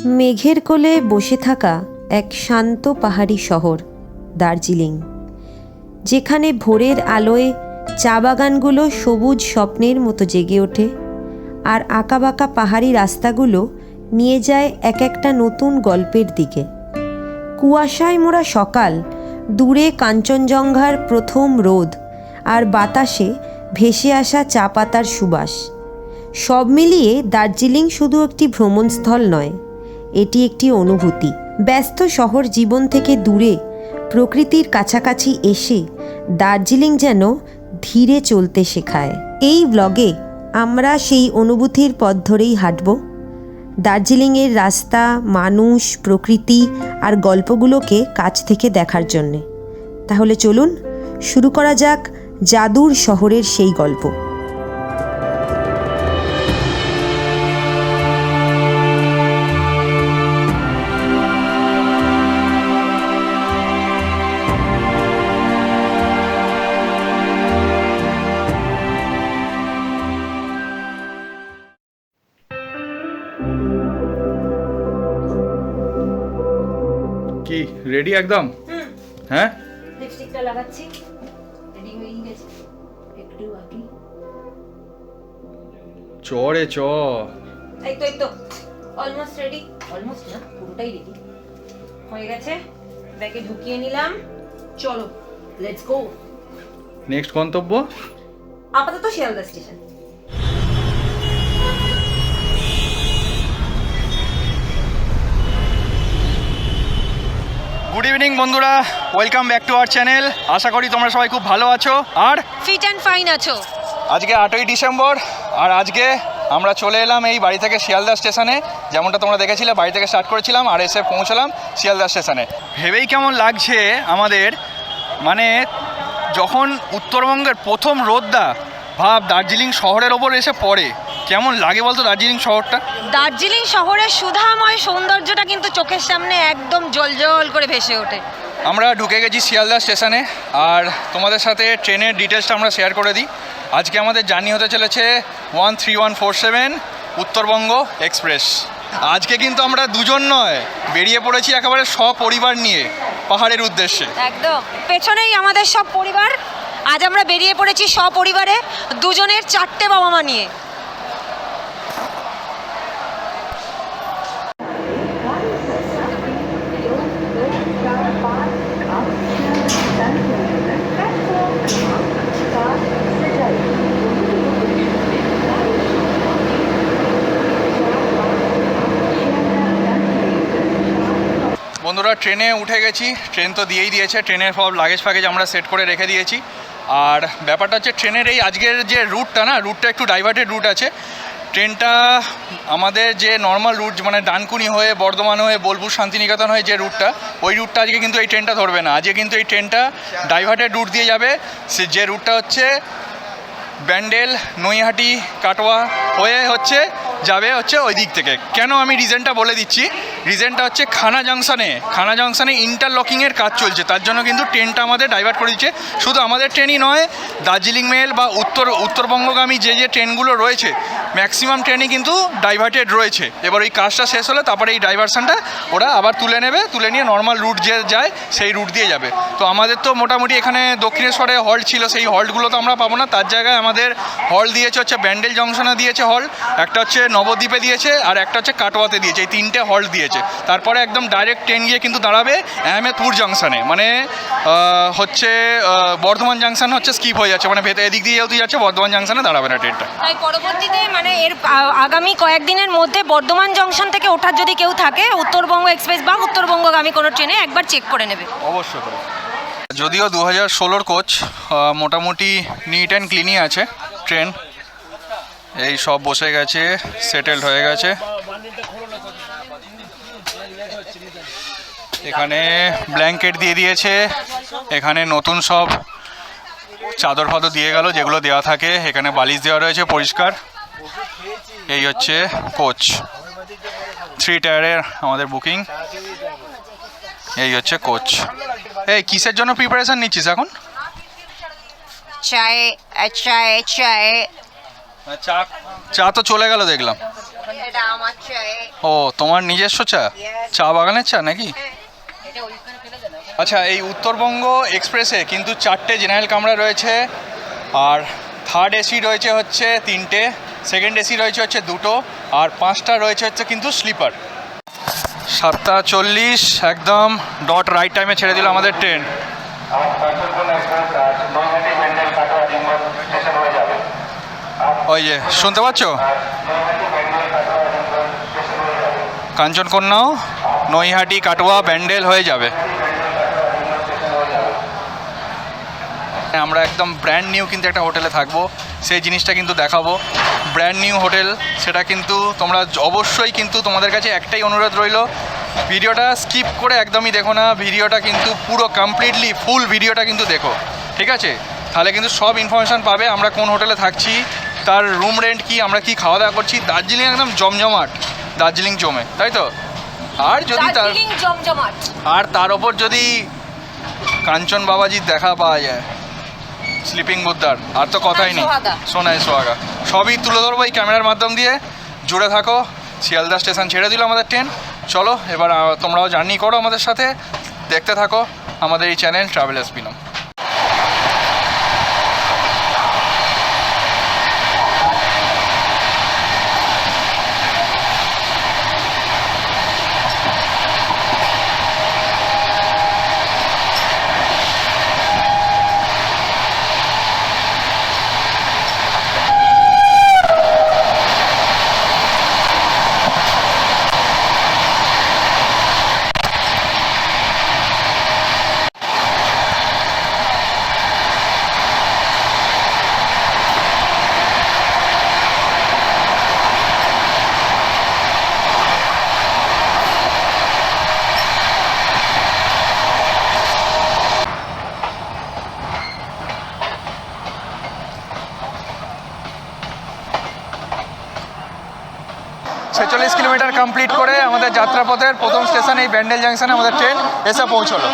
মেঘের কোলে বসে থাকা এক শান্ত পাহাড়ি শহর দার্জিলিং, যেখানে ভোরের আলোয় চা বাগানগুলো সবুজ স্বপ্নের মতো জেগে ওঠে আর আঁকাবাঁকা পাহাড়ি রাস্তাগুলো নিয়ে যায় এক একটা নতুন গল্পের দিকে। কুয়াশায় মোড়া সকাল, দূরে কাঞ্চনজঙ্ঘার প্রথম রোদ আর বাতাসে ভেসে আসা চা পাতার সুবাস, সব মিলিয়ে দার্জিলিং শুধু একটি ভ্রমণস্থল নয়, এটি একটি অনুভূতি। ব্যস্ত শহর জীবন থেকে দূরে প্রকৃতির কাছাকাছি এসে দার্জিলিং যেন ধীরে চলতে শেখায়। এই ব্লগে আমরা সেই অনুভূতির পথ ধরেই হাঁটব, দার্জিলিংয়ের রাস্তা, মানুষ, প্রকৃতি আর গল্পগুলোকে কাছ থেকে দেখার জন্যে। তাহলে চলুন শুরু করা যাক জাদুর শহরের সেই গল্প। কি রেডি একদম? হ্যাঁ, লিপস্টিকটা লাগাচ্ছি, রেডি হয়ে গেছে, একটু বাকি। চরে চ। এই তো অলমোস্ট রেডি, অলমোস্ট না পুরোটাই রেডি হয়ে গেছে। ব্যাগে ঢুকিয়ে নিলাম, চলো লেটস গো। নেক্সট গন্তব্য আপাতত শিয়ালদা স্টেশন। গুড ইভিনিং বন্ধুরা, welcome back to our channel. আশা করি তোমরা সবাই খুব ভালো আছো আর ফিট অ্যান্ড ফাইন আছো। আজকে 8ই ডিসেম্বর আর আজকে আমরা চলে এলাম এই বাড়ি থেকে শিয়ালদা স্টেশনে। যেমনটা তোমরা দেখেছিলে, বাড়ি থেকে স্টার্ট করেছিলাম আর এসে পৌঁছলাম শিয়ালদা স্টেশনে। ভেবেই কেমন লাগছে আমাদের, মানে যখন উত্তরবঙ্গের প্রথম রোদটা ভাব দার্জিলিং শহরের ওপর এসে পড়ে, কেমন লাগে বলতো দার্জিলিং শহরটা? দার্জিলিং শহরের সুধাময় সৌন্দর্যটা কিন্তু চোখের সামনে একদম জলজল করে ভেসে ওঠে। আমরা ঢুকে গেছি শিয়ালদা স্টেশনে আর তোমাদের সাথে ট্রেনের ডিটেলসটা আমরা শেয়ার করে দিই। আজকে আমাদের জার্নি হতে চলেছে 13147 উত্তরবঙ্গ এক্সপ্রেস। আজকে কিন্তু আমরা দুজন নয়, বেরিয়ে পড়েছি একেবারে সপরিবার নিয়ে পাহাড়ের উদ্দেশ্যে। একদম পেছনেই আমাদের সব পরিবার। আজ আমরা বেরিয়ে পড়েছি সপরিবারে, দুজনের 4টে বাবা মা নিয়ে। বন্ধুরা, ট্রেনে উঠে গেছি। ট্রেন তো দিয়েই দিয়েছে, ট্রেনের সব লাগেজ ফাগেজ আমরা সেট করে রেখে দিয়েছি। আর ব্যাপারটা হচ্ছে ট্রেনের এই আজকের যে রুটটা না, রুটটা একটু ডাইভার্টেড রুট আছে। ট্রেনটা আমাদের যে নর্মাল রুট, মানে ডানকুনি হয়ে বর্ধমান হয়ে বোলপুর শান্তিনিকেতন হয়ে যে রুটটা, ওই রুটটা আজকে কিন্তু এই ট্রেনটা ধরবে না। আজকে কিন্তু এই ট্রেনটা ডাইভার্টেড রুট দিয়ে যাবে। সে যে রুটটা হচ্ছে ব্যান্ডেল, নৈহাটি, কাটোয়া হয়ে যাবে ওই দিক থেকে। কেন আমি রিজনটা বলে দিচ্ছি। রিজনটা হচ্ছে খানা জাংশনে ইন্টারলকিংয়ের কাজ চলছে, তার জন্য কিন্তু ট্রেনটা আমাদের ডাইভার্ট করে দিচ্ছে। শুধু আমাদের ট্রেনই নয়, দার্জিলিং মেল বা উত্তরবঙ্গগামী যে ট্রেনগুলো রয়েছে ম্যাক্সিমাম ট্রেনই কিন্তু ডাইভার্টেড রয়েছে। এবার ওই কাজটা শেষ হলে তারপরে এই ডাইভারশনটা ওরা আবার তুলে নেবে, তুলে নিয়ে নর্মাল রুট যে যায় সেই রুট দিয়ে যাবে। তো আমাদের তো মোটামুটি এখানে দক্ষিণেশ্বরে হল্ট ছিল, সেই হল্টগুলো তো আমরা পাবো না। তার জায়গায় আমাদের হল দিয়েছে হচ্ছে ব্যান্ডেল জংশনে দিয়েছে হল, একটা হচ্ছে নবদ্বীপে দিয়েছে আর একটা হচ্ছে কাটোয়াতে দিয়েছে। এই 3টে হল্ট দিয়েছে। তারপরে একদম ডাইরেক্ট ট্রেন গিয়ে কিন্তু দাঁড়াবে আহমেদপুর জাংশনে, মানে হচ্ছে বর্ধমান জাংশন হচ্ছে স্কিপ হয়ে যাচ্ছে, মানে এদিক দিয়ে যেহেতু যাচ্ছে বর্ধমান জাংশনে দাঁড়াবে না ট্রেনটা। তাই পরবর্তীতে মানে এর আগামী কয়েকদিনের মধ্যে বর্ধমান জংশন থেকে ওঠার যদি কেউ থাকে, উত্তরবঙ্গ এক্সপ্রেস বা উত্তরবঙ্গগামী কোনো ট্রেনে একবার চেক করে নেবে অবশ্যই করে। যদিও 2016 কোচ, মোটামুটি নিট অ্যান্ড ক্লিনই আছে ট্রেন। এই সব বসে গেছে, সেটেলড হয়ে গেছে। এখানে ব্ল্যাঙ্কেট দিয়ে দিয়েছে, এখানে নতুন সব চাদর ফাদর দিয়ে গেল যেগুলো দেওয়া থাকে। এখানে বালিশ দেওয়া রয়েছে পরিষ্কার। এই হচ্ছে কোচ, 3 টায়ারের আমাদের বুকিং। এই হচ্ছে কোচ। এই কিসের জন্য প্রিপারেশন নিচ্ছিস এখন? চায়ে চায়ে চায়ে চা চা তো চলে গেল দেখলাম। এটা আমার ও তোমার নিজস্ব চা, চা বাগানের চা নাকি? আচ্ছা, এই উত্তরবঙ্গ এক্সপ্রেসে কিন্তু 4টে জেনারেল কামরা রয়েছে, আর থার্ড এসি রয়েছে হচ্ছে 3টে, সেকেন্ড এসি রয়েছে হচ্ছে 2টো, আর 5টা রয়েছে হচ্ছে কিন্তু স্লিপার। 7:40 একদম ডট রাইট টাইমে ছেড়ে দিল আমাদের ট্রেন। ওই যে শুনতে পাচ্ছ, কাঞ্চনকন্যাও নৈহাটি কাটোয়া ব্যান্ডেল হয়ে যাবে। আমরা একদম ব্র্যান্ড নিউ কিন্তু একটা হোটেলে থাকবো, সেই জিনিসটা কিন্তু দেখাবো। ব্র্যান্ড নিউ হোটেল, সেটা কিন্তু তোমরা অবশ্যই কিন্তু তোমাদের কাছে একটাই অনুরোধ রইল, ভিডিওটা স্কিপ করে একদমই দেখো না, ভিডিওটা কিন্তু পুরো কমপ্লিটলি ফুল ভিডিওটা কিন্তু দেখো, ঠিক আছে? তাহলে কিন্তু সব ইনফরমেশান পাবে, আমরা কোন হোটেলে থাকছি, তার রুম রেন্ট কি, আমরা কি খাওয়া দাওয়া করছি। দার্জিলিং একদম জমজমাট, দার্জিলিং জমে, তাই তো? আর যদি তার ওপর যদি কাঞ্চন বাবাজির দেখা পাওয়া যায়, স্লিপিং বুদ্ধার, আর তো কথাই নেই, সোনাই সোহাগা, সবই তুলে ধরবো এই ক্যামেরার মাধ্যম দিয়ে। জুড়ে থাকো। শিয়ালদা স্টেশন ছেড়ে দিল আমাদের ট্রেন। চলো এবার তোমরাও জার্নি করো আমাদের সাথে, দেখতে থাকো আমাদের এই চ্যানেল ট্রাভেলার্স বিনম। কিলোমিটার কমপ্লিট করে আমাদের যাত্রাপথের প্রথম স্টেশন এই ব্যান্ডেল জাংশনে আমাদের ট্রেন এসে পৌঁছলো।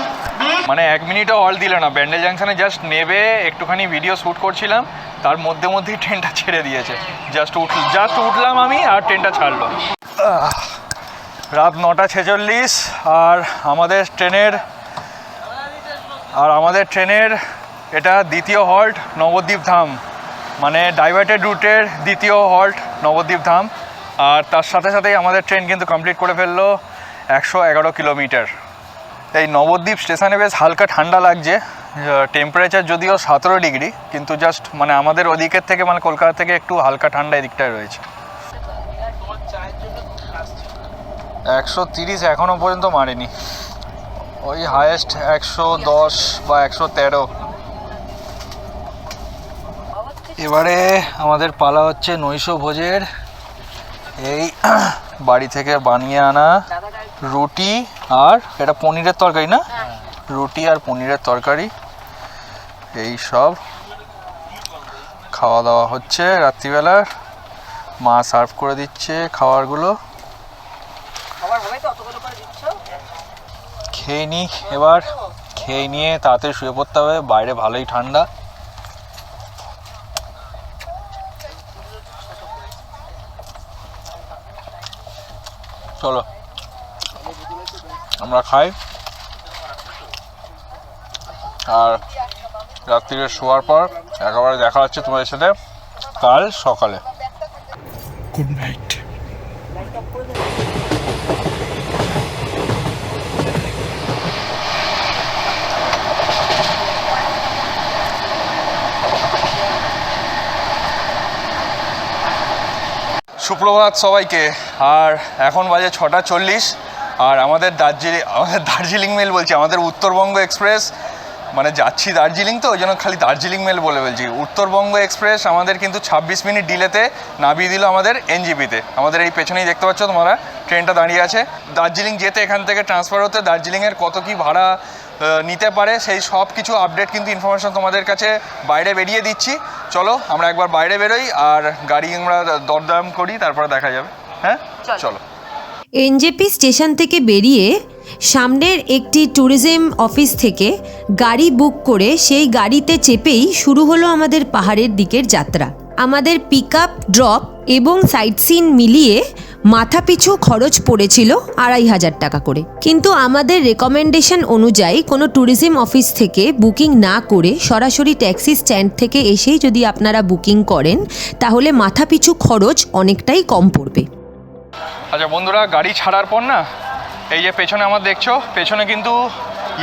মানে 1 মিনিটও হল দিল না, ব্যান্ডেল জাংশনে জাস্ট নেবে একটুখানি ভিডিও শ্যুট করছিলাম, তার মধ্যেই ট্রেনটা ছেড়ে দিয়েছে। জাস্ট উঠলাম আমি আর ট্রেনটা ছাড়লো। রাত 9:46 আর আমাদের ট্রেনের এটা দ্বিতীয় হল্ট নবদ্বীপ ধাম, মানে ডাইভার্টেড রুটের দ্বিতীয় হল্ট নবদ্বীপ ধাম। আর তার সাথে সাথেই আমাদের ট্রেন কিন্তু কমপ্লিট করে ফেললো 111 কিলোমিটার। এই নবদ্বীপ স্টেশনে বেশ হালকা ঠান্ডা লাগছে, টেম্পারেচার যদিও 17 ডিগ্রি, কিন্তু জাস্ট মানে আমাদের ওদিকের থেকে মানে কলকাতা থেকে একটু হালকা ঠান্ডা এদিকটায় রয়েছে। 130 এখনও পর্যন্ত মারেনি, ওই হায়েস্ট 110 বা 113। এবারে আমাদের পালা হচ্ছে নৈশ ভোজের। এই বাড়ি থেকে বানিয়ে আনা রুটি আর এটা পনিরের তরকারি না, রুটি আর পনিরের তরকারি, এই সব খাওয়া দাওয়া হচ্ছে রাত্রিবেলার। মা সার্ভ করে দিচ্ছে খাবারগুলো, খেয়ে নিই এবার। খেয়ে নিয়ে তাড়াতাড়ি শুয়ে পড়তে হবে, বাইরে ভালোই ঠান্ডা। চলো আমরা খাই, আর রাত্রিরে শোয়ার পর একেবারে দেখা হচ্ছে তোমাদের সাথে কাল সকালে। Good night. সুপ্রভাত সবাইকে। আর এখন বাজে 6:40 আর আমাদের দার্জিলিং মেল বলছি, আমাদের উত্তরবঙ্গ এক্সপ্রেস, মানে যাচ্ছি দার্জিলিং তো ওই জন্য খালি দার্জিলিং মেল বলে বলছি। উত্তরবঙ্গ এক্সপ্রেস আমাদের কিন্তু 26 মিনিট ডিলেতে নামিয়ে দিল আমাদের এনজিপিতে। আমাদের এই পেছনেই দেখতে পাচ্ছ তোমরা ট্রেনটা দাঁড়িয়ে আছে। দার্জিলিং যেতে এখান থেকে ট্রান্সফার হতে দার্জিলিংয়ের কত কি ভাড়া নিতে পারে সেই সব কিছু আপডেট কিন্তু ইনফরমেশন তোমাদের কাছে বাইরে বেরিয়ে দিচ্ছি। চলো আমরা একবার বাইরে বেরোই আর গাড়ি আমরা দরদাম করি, তারপরে দেখা যাবে। হ্যাঁ চলো। এনজেপি স্টেশন থেকে বেরিয়ে সামনের একটি ট্যুরিজম অফিস থেকে গাড়ি বুক করে সেই গাড়িতে চেপেই শুরু হলো আমাদের পাহাড়ের দিকের যাত্রা। আমাদের পিক আপ, ড্রপ এবং সাইট সিন মিলিয়ে মাথাপিছু খরচ পড়েছিল 2500 টাকা করে। কিন্তু আমাদের রেকমেন্ডেশন অনুযায়ী কোনো ট্যুরিজম অফিস থেকে বুকিং না করে সরাসরি ট্যাক্সি স্ট্যান্ড থেকে এসেই যদি আপনারা বুকিং করেন তাহলে মাথাপিছু খরচ অনেকটাই কম পড়বে। আচ্ছা বন্ধুরা, গাড়ি ছাড়ার পর না, এই যে পেছনে আমার দেখছো, পেছনে কিন্তু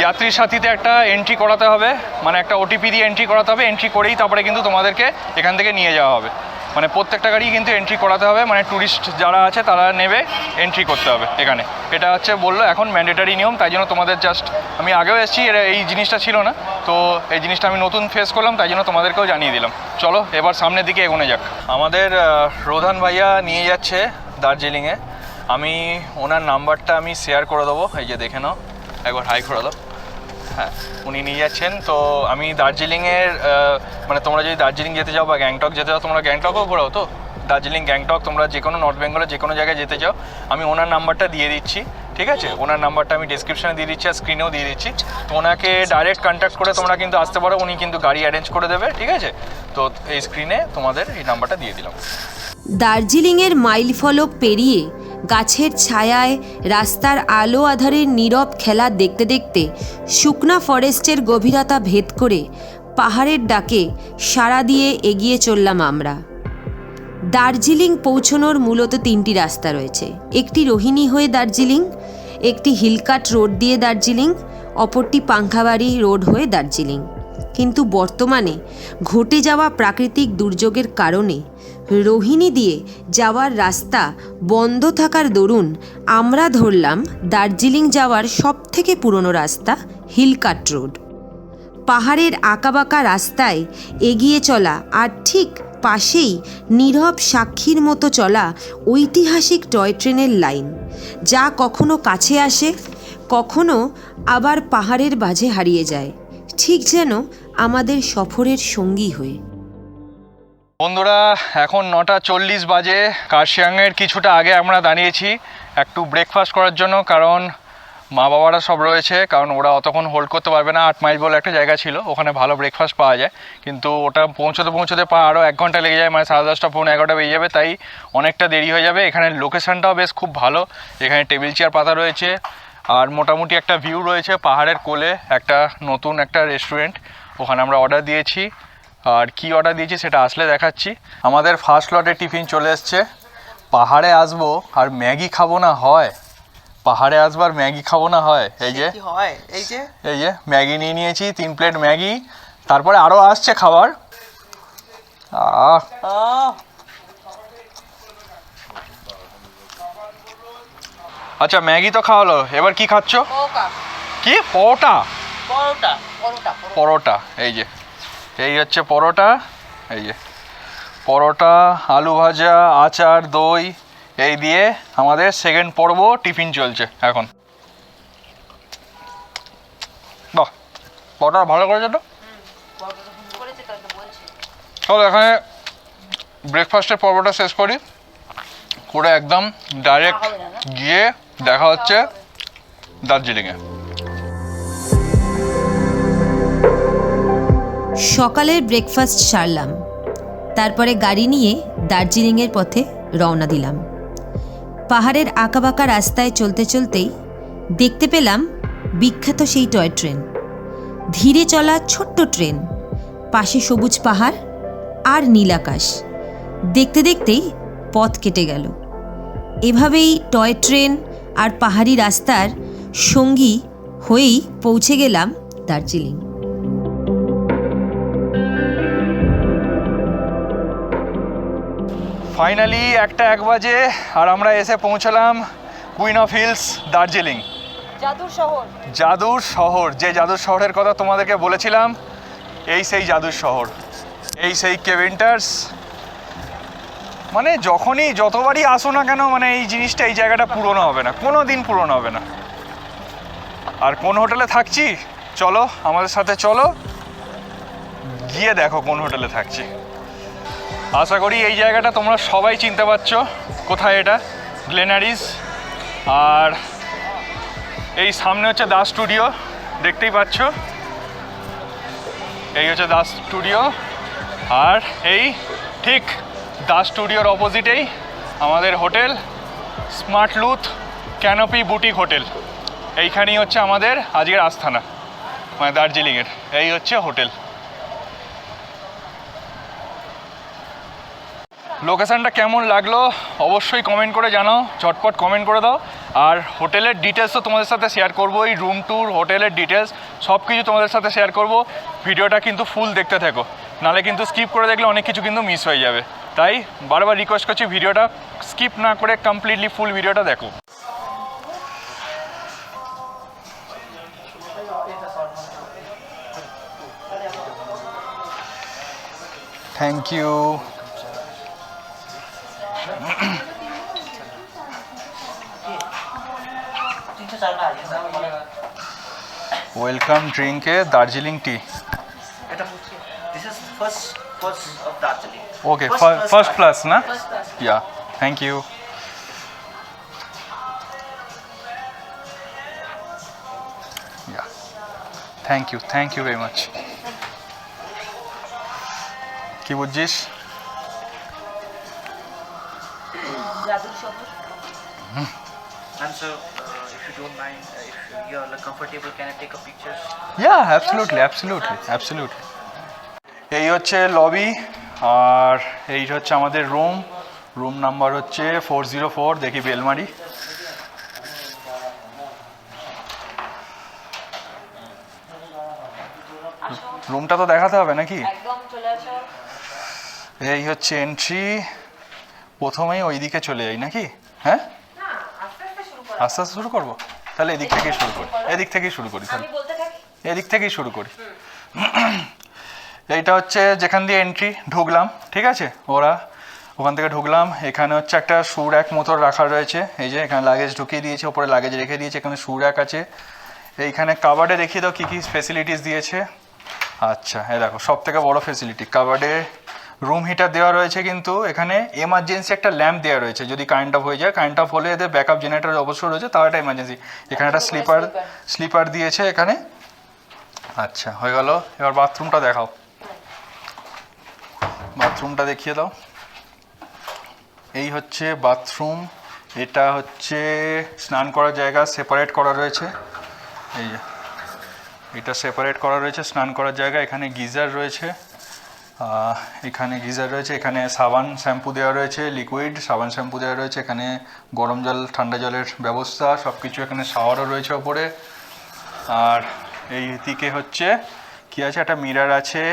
যাত্রীর সাথীতে একটা এন্ট্রি করাতে হবে, মানে একটা ওটিপি দিয়ে এন্ট্রি করাতে হবে। এন্ট্রি করেই তারপরে কিন্তু তোমাদেরকে এখান থেকে নিয়ে যাওয়া হবে। মানে প্রত্যেকটা গাড়ি কিন্তু এন্ট্রি করাতে হবে, মানে ট্যুরিস্ট যারা আছে তারা নেবে এন্ট্রি করতে হবে এখানে। এটা হচ্ছে বললো এখন ম্যান্ডেটারি নিয়ম, তাই জন্য তোমাদের জাস্ট, আমি আগেও এসেছি, এই জিনিসটা ছিল না, তো এই জিনিসটা আমি নতুন ফেস করলাম, তাই জন্য তোমাদেরকেও জানিয়ে দিলাম। চলো এবার সামনের দিকে এগোনে যাক। আমাদের রোধান ভাইয়া নিয়ে যাচ্ছে দার্জিলিংয়ে। আমি ওনার নাম্বারটা আমি শেয়ার করে দেবো, এই যে দেখে নাও, একবার হাই করে দাও। হ্যাঁ, উনি নিয়ে যাচ্ছেন। তো আমি দার্জিলিংয়ের মানে তোমরা যদি দার্জিলিং যেতে চাও বা গ্যাংটক যেতে চাও, তোমরা গ্যাংটকও ঘোরাও তো, দার্জিলিং গ্যাংটক তোমরা যে কোনো নর্থ বেঙ্গলের যে কোনো জায়গায় যেতে চাও, আমি ওনার নাম্বারটা দিয়ে দিচ্ছি, ঠিক আছে? ওনার নাম্বারটা আমি ডিসক্রিপশানে দিয়ে দিচ্ছি আর স্ক্রিনেও দিয়ে দিচ্ছি। তো ওনাকে ডাইরেক্ট কন্ট্যাক্ট করে তোমরা কিন্তু আসতে পারো, উনি কিন্তু গাড়ি অ্যারেঞ্জ করে দেবে, ঠিক আছে? তো এই স্ক্রিনে তোমাদের এই নাম্বারটা দিয়ে দিলাম। দার্জিলিংয়ের মাইল ফলক পেরিয়ে গাছের ছায়ায় রাস্তার আলো আধারের নীরব খেলা দেখতে দেখতে শুকনা ফরেস্টের গভীরতা ভেদ করে পাহাড়ের ডাকে সাড়া দিয়ে এগিয়ে চললাম আমরা। দার্জিলিং পৌঁছনোর মূলত 3টি রাস্তা রয়েছে। একটি রোহিণী হয়ে দার্জিলিং, একটি হিলকাট রোড দিয়ে দার্জিলিং, অপরটি পাংখাবাড়ি রোড হয়ে দার্জিলিং। কিন্তু বর্তমানে ঘটে যাওয়া প্রাকৃতিক দুর্যোগের কারণে রোহিণী দিয়ে যাওয়ার রাস্তা বন্ধ থাকার দরুন আমরা ধরলাম দার্জিলিং যাওয়ার সবথেকে পুরনো রাস্তা হিলকাট রোড। পাহাড়ের আঁকাবাঁকা রাস্তায় এগিয়ে চলা আর ঠিক পাশেই নীরব সাক্ষীর মতো চলা ঐতিহাসিক টয় ট্রেনের লাইন, যা কখনো কাছে আসে, কখনো আবার পাহাড়ের মাঝে হারিয়ে যায়, ঠিক যেন আমাদের সফরের সঙ্গী হয়ে। বন্ধুরা, এখন 9:40 বাজে। কার্শিয়াংয়ের কিছুটা আগে আমরা দাঁড়িয়েছি একটু ব্রেকফাস্ট করার জন্য, কারণ মা বাবারা সব রয়েছে, কারণ ওরা অতক্ষণ হোল্ড করতে পারবে না। 8 মাইল বলে একটা জায়গা ছিল, ওখানে ভালো ব্রেকফাস্ট পাওয়া যায়, কিন্তু ওটা পৌঁছতে আরও 1 ঘন্টা লেগে যায়, মানে 10:30 পৌনে 11টা বেজে যাবে, তাই অনেকটা দেরি হয়ে যাবে। এখানে লোকেশানটাও বেশ খুব ভালো, এখানে টেবিল চেয়ার পাতা রয়েছে আর মোটামুটি একটা ভিউ রয়েছে পাহাড়ের কোলে, একটা নতুন একটা রেস্টুরেন্ট, ওখানে আমরা অর্ডার দিয়েছি। আর কি অর্ডার দিয়েছি সেটা আসলে দেখাচ্ছি। আমাদের ফার্স্ট লটে টিফিন চলে এসছে। পাহাড়ে আসবো আর ম্যাগি খাবো না হয়, পাহাড়ে আসবো আর ম্যাগি খাবো না হয়, এই যে এই যে ম্যাগি নিয়ে নিয়েছি, 3 প্লেট ম্যাগি, তারপরে আরও আসছে খাবার। আচ্ছা ম্যাগি তো খাওয়ালো, এবার কি খাচ্ছ? কি পরোটা? পরোটা, এই যে এই হচ্ছে পরোটা, এই যে পরোটা, আলু ভাজা, আচার, দই, এই দিয়ে আমাদের সেকেন্ড পর্ব টিফিন চলছে এখন। বাহ, পরোটা ভালো করেছে তো। চলো এখানে ব্রেকফাস্টের পর্বটা শেষ করি, করে একদম ডাইরেক্ট গিয়ে দেখা হচ্ছে দার্জিলিংয়ে। সকালের ব্রেকফাস্ট সারলাম, তারপরে গাড়ি নিয়ে দার্জিলিংয়ের পথে রওনা দিলাম। পাহাড়ের আঁকাবাঁকা রাস্তায় চলতে চলতেই দেখতে পেলাম বিখ্যাত সেই টয় ট্রেন। ধীরে চলা ছোট্ট ট্রেন, পাশে সবুজ পাহাড় আর নীল আকাশ, দেখতে দেখতেই পথ কেটে গেল। এভাবেই টয় ট্রেন আর পাহাড়ি রাস্তার সঙ্গী হয়েই পৌঁছে গেলাম দার্জিলিং। ফাইনালি 1 বাজে আর আমরা এসে পৌঁছলাম কুইন অফ হিলস দার্জিলিং, জাদুর শহর। যে জাদুর শহরের কথা তোমাদেরকে বলেছিলাম, এই সেই জাদুর শহর, এই সেই কেভিন্টার্স। মানে যতবারই আসো না কেন, মানে এই জিনিসটা, এই জায়গাটা পুরনো হবে না, কোনো দিন পুরনো হবে না। আর কোন হোটেলে থাকছি, চলো আমাদের সাথে চলো, গিয়ে দেখো কোন হোটেলে থাকছি। আশা করি এই জায়গাটা তোমরা সবাই চিনতে পারছো কোথায়, এটা গ্লেনারিস। আর এই সামনে হচ্ছে দাস স্টুডিও, দেখতেই পাচ্ছ, এই হচ্ছে দাস স্টুডিও। আর এই ঠিক দাস স্টুডিওর অপোজিটেই আমাদের হোটেল, smart Luth canopy boutique hotel, এইখানেই হচ্ছে আমাদের আজকের আস্থানা, মানে দার্জিলিংয়ের এই হচ্ছে হোটেল। লোকেশানটা কেমন লাগলো অবশ্যই কমেন্ট করে জানাও, চটপট কমেন্ট করে দাও। আর হোটেলের ডিটেলসও তোমাদের সাথে শেয়ার করবো, এই রুম ট্যুর, হোটেলের ডিটেলস সব কিছু তোমাদের সাথে শেয়ার করব। ভিডিওটা কিন্তু ফুল দেখতে থাকো, নাহলে কিন্তু স্কিপ করে দেখলে অনেক কিছু কিন্তু মিস হয়ে যাবে। তাই বারবার রিকোয়েস্ট করছি ভিডিওটা স্কিপ না করে কমপ্লিটলি ফুল ভিডিওটা দেখো। Thank you. ওয়েলকাম ড্রিঙ্কে Darjeeling tea. This is first of Darjeeling. Okay, first class না? Yeah, thank you. Yeah, thank you very much. কি বুঝছিস? And so, if you don't mind, if you are comfortable, can I take a picture? Yeah, absolutely. এই হচ্ছে lobby, আর এই হচ্ছে আমাদের room number হচ্ছে 404। দেখি বেলমারি। রুমটা তো দেখাতে হবে নাকি? একদম চলে আসো। এই হচ্ছে এন্ট্রি, প্রথমেই ওই দিকে চলে যাই নাকি? হ্যাঁ, আস্তে আস্তে শুরু করবো, তাহলে এদিক থেকেই শুরু করি, তাহলে এদিক থেকেই শুরু করি। এইটা হচ্ছে যেখান দিয়ে এন্ট্রি ঢুকলাম, ঠিক আছে? ওখান থেকে ঢুকলাম, এখানে হচ্ছে একটা শু র্যাক মতো রাখা রয়েছে। এই যে এখানে লাগেজ ঢুকিয়ে দিয়েছে, ওপরে লাগেজ রেখে দিয়েছে, এখানে শু র্যাক আছে। এইখানে কাবার্ডে দেখিয়ে দাও কী কী ফেসিলিটিস দিয়েছে। আচ্ছা, এই দেখো সব থেকে বড়ো ফেসিলিটি, কাবার্ডে রুম হিটার দেওয়া রয়েছে, কিন্তু এখানে এমার্জেন্সি একটা ল্যাম্প দেওয়া রয়েছে, যদি কারেন্ট অফ হয়ে যায়। কারেন্ট অফ হলে এদের ব্যাকআপ জেনারেটর অবশ্যই রয়েছে, তাও একটা এমার্জেন্সি। এখানে একটা স্লিপার দিয়েছে এখানে। আচ্ছা, হয়ে গেল। এবার বাথরুমটা দেখাও, বাথরুমটা দেখিয়ে দাও। এই হচ্ছে বাথরুম, এটা হচ্ছে স্নান করার জায়গা, সেপারেট করা রয়েছে। এই যে এটা সেপারেট করা রয়েছে স্নান করার জায়গা। এখানে গিজার রয়েছে, এখানে সাবান শ্যাম্পু দেওয়া রয়েছে, লিকুইড সাবান শ্যাম্পু দেওয়া রয়েছে। এখানে গরম জল ঠান্ডা জলের ব্যবস্থা সব কিছু। এখানে শাওয়ারও রয়েছে ওপরে। আর এই দিকে হচ্ছে কি আছে, একটা মিরর আছে,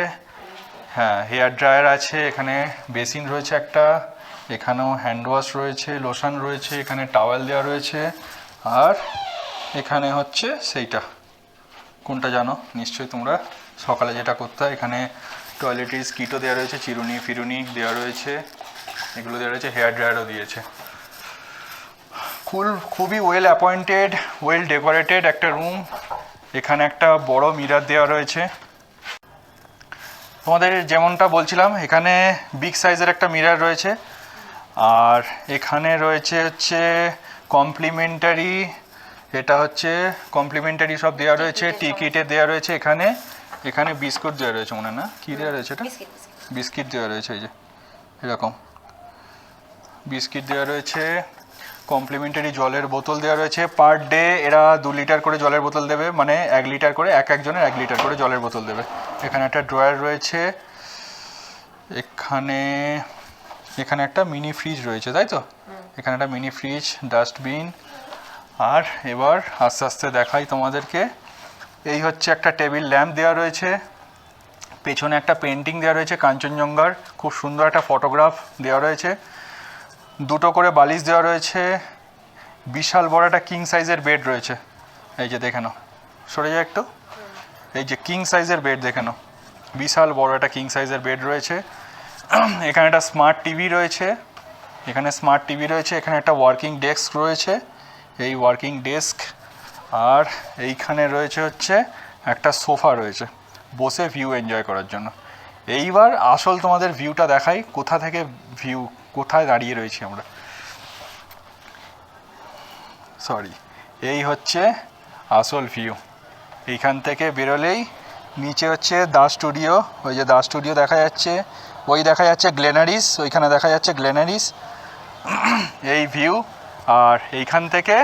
হ্যাঁ, হেয়ার ড্রায়ার আছে, এখানে বেসিন রয়েছে একটা, এখানেও হ্যান্ড ওয়াশ রয়েছে, লোশন রয়েছে, এখানে টাওয়েল দেওয়া রয়েছে। আর এখানে হচ্ছে সেইটা, কোনটা জানো নিশ্চয়ই তোমরা, সকালে যেটা করতে হয়। এখানে টয়লেট্রিজ কিটও দেওয়া রয়েছে, চিরুনি ফিরুনি দেওয়া রয়েছে, এগুলো দেওয়া রয়েছে, হেয়ার ড্রায়ারও দিয়েছে। খুবই ওয়েল অ্যাপয়েন্টেড, ওয়েল ডেকোরেটেড একটা রুম। এখানে একটা বড় মিরর দেওয়া রয়েছে। তোমাদের যেমনটা বলছিলাম, এখানে বিগ সাইজের একটা মিরর রয়েছে। আর এখানে রয়েছে হচ্ছে কমপ্লিমেন্টারি, এটা হচ্ছে কমপ্লিমেন্টারি সব দেওয়া রয়েছে, টিকিটে দেওয়া রয়েছে। এখানে বিস্কুট দেওয়া রয়েছে মনে না, কী দেওয়া রয়েছে এটা? বিস্কিট দেওয়া রয়েছে, এই যে এরকম বিস্কিট দেওয়া রয়েছে। কমপ্লিমেন্টারি জলের বোতল দেওয়া রয়েছে। পার ডে এরা 2 লিটার করে জলের বোতল দেবে, মানে 1 লিটার করে, একজনের 1 লিটার করে জলের বোতল দেবে। এখানে একটা ড্রয়ার রয়েছে, এখানে একটা মিনি ফ্রিজ রয়েছে, তাই তো? এখানে একটা মিনি ফ্রিজ, ডাস্টবিন। আর এবার আস্তে আস্তে দেখাই তোমাদেরকে। এই হচ্ছে একটা টেবিল ল্যাম্প দেওয়া রয়েছে, পেছনে একটা পেন্টিং দেওয়া রয়েছে কাঞ্চনজঙ্ঘার, খুব সুন্দর একটা ফটোগ্রাফ দেওয়া রয়েছে। 2টো করে বালিশ দেওয়া রয়েছে। বিশাল বড় একটা কিং সাইজের বেড রয়েছে, এই যে দেখে নাও, সরে যায় একটু, এই যে কিং সাইজের বেড দেখে নাও, বিশাল বড় একটা কিং সাইজের বেড রয়েছে। এখানে একটা স্মার্ট টিভি রয়েছে, এখানে একটা ওয়ার্কিং ডেস্ক রয়েছে, এই ওয়ার্কিং ডেস্ক। আর এইখানে রয়েছে হচ্ছে একটা সোফা রয়েছে, বসে ভিউ এনজয় করার জন্য। এইবার আসল তোমাদের ভিউটা দেখাই, কোথায় দাঁড়িয়ে রয়েছি আমরা। এই হচ্ছে আসল ভিউ। এইখান থেকে বেরোলেই নিচে হচ্ছে দা স্টুডিও, ওই যে দা স্টুডিও দেখা যাচ্ছে, ওই দেখা যাচ্ছে গ্লেনারিস, ওইখানে দেখা যাচ্ছে গ্লেনারিস। এই ভিউ আর এইখান থেকে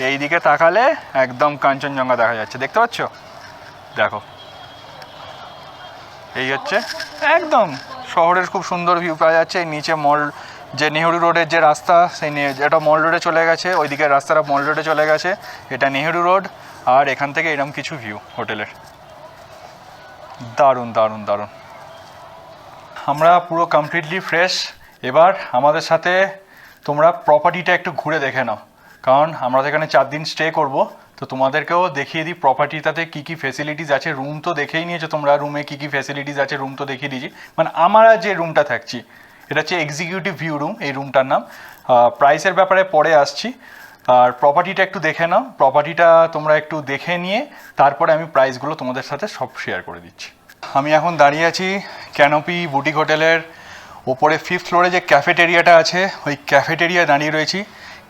এই দিকে তাকালে একদম কাঞ্চনজঙ্ঘা দেখা যাচ্ছে, দেখতে পাচ্ছ? দেখো, এই হচ্ছে একদম শহরের খুব সুন্দর ভিউ পাওয়া যাচ্ছে। এই নিচে মল, যে নেহেরু রোডের যে রাস্তা, সেই এটা মল রোডে চলে গেছে, ওইদিকে রাস্তাটা মল রোডে চলে গেছে, এটা নেহেরু রোড। আর এখান থেকে এরকম কিছু ভিউ হোটেলের, দারুণ দারুণ দারুণ। আমরা পুরো কমপ্লিটলি ফ্রেশ। এবার আমাদের সাথে তোমরা প্রপার্টিটা একটু ঘুরে দেখে নাও, কারণ আমরা তো এখানে 4 দিন স্টে করব, তো তোমাদেরকেও দেখিয়ে দিই প্রপার্টিটাতে কী কী ফেসিলিটিস আছে। রুম তো দেখেই নিয়েছো তোমরা, রুমে কী কী ফেসিলিটিস আছে রুম তো দেখিয়ে দিয়েছি। মানে আমরা যে রুমটা থাকছি এটা হচ্ছে এক্সিকিউটিভ ভিউ রুম, এই রুমটার নাম। প্রাইসের ব্যাপারে পরে আসছি, আর প্রপার্টিটা একটু দেখে নাও। প্রপার্টিটা তোমরা একটু দেখে নিয়ে তারপরে আমি প্রাইসগুলো তোমাদের সাথে সব শেয়ার করে দিচ্ছি। আমি এখন দাঁড়িয়ে আছি ক্যানোপি বুটিক হোটেলের ওপরে 5th ফ্লোরে যে ক্যাফেটেরিয়াটা আছে, ওই ক্যাফেটেরিয়ায় দাঁড়িয়ে রয়েছি।